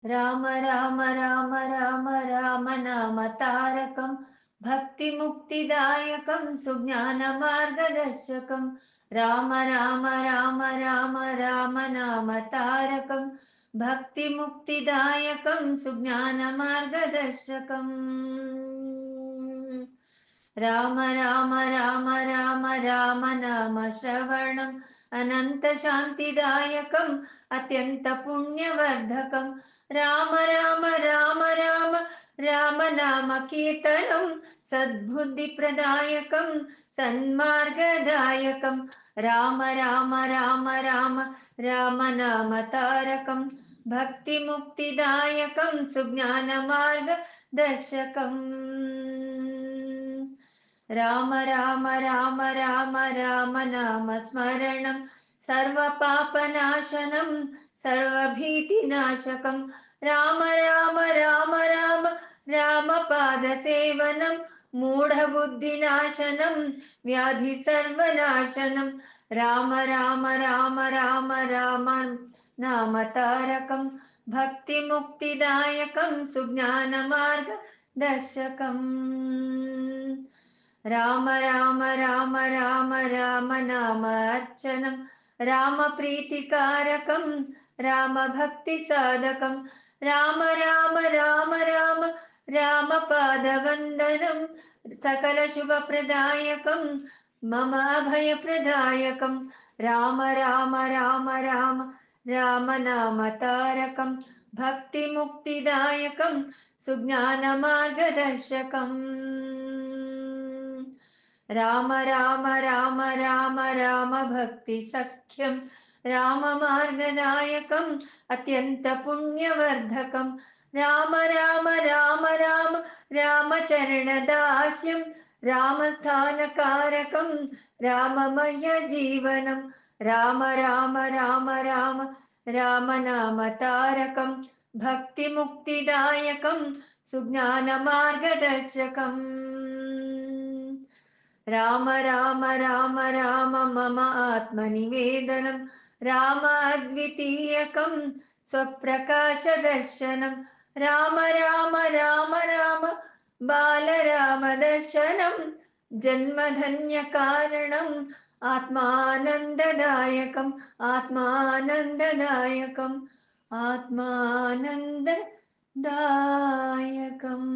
राम राम राम राम राम नाम तारकं भक्तिमुक्तिदायकं सुज्ञानमार्गदर्शकं राम राम राम राम राम नाम तारकं भक्तिमुक्तिदायकं सुज्ञानमार्गदर्शकम् राम राम राम राम राम नाम श्रवणम् अनन्तशान्तिदायकम् अत्यन्तपुण्यवर्धकं राम राम राम राम राम नाम कीर्तनं सद्बुद्धिप्रदायकं सन्मार्गदायकं राम राम राम राम राम नाम तारकं भक्तिमुक्तिदायकं सुज्ञानमार्गदर्शकम् राम राम राम राम राम नाम स्मरणं सर्वपापनाशनं सर्वभीतिनाशकं राम राम राम राम रामपादसेवनं मूढबुद्धिनाशनं व्याधिसर्वनाशनं राम राम राम राम राम नाम तारकं भक्तिमुक्तिदायकं सुज्ञानमार्गदर्शकम् राम राम राम राम राम नाम अर्चनं रामप्रीतिकारकं रामभक्तिसाधकं राम राम राम राम रामपादवन्दनं सकलशुभप्रदायकं मम अभयप्रदायकं राम राम राम राम राम नाम तारकं भक्तिमुक्तिदायकं सुज्ञानमार्गदर्शकम् राम राम राम राम राम भक्तिसख्यं राममार्गदायकम् अत्यन्तपुण्यवर्धकं राम राम राम राम रामचरणदास्यं रामस्थानकारकं राममयजीवनं राम राम राम राम राम नाम तारकं भक्तिमुक्तिदायकं सुज्ञानमार्गदर्शकम् राम राम राम राम मम आत्मनिवेदनं राम अद्वितीयकं स्वप्रकाशदर्शनं राम राम राम राम बालरामदर्शनं जन्मधन्यकारणम् आत्मानन्ददायकम् आत्मानन्ददायकम् आत्मानन्ददायकम्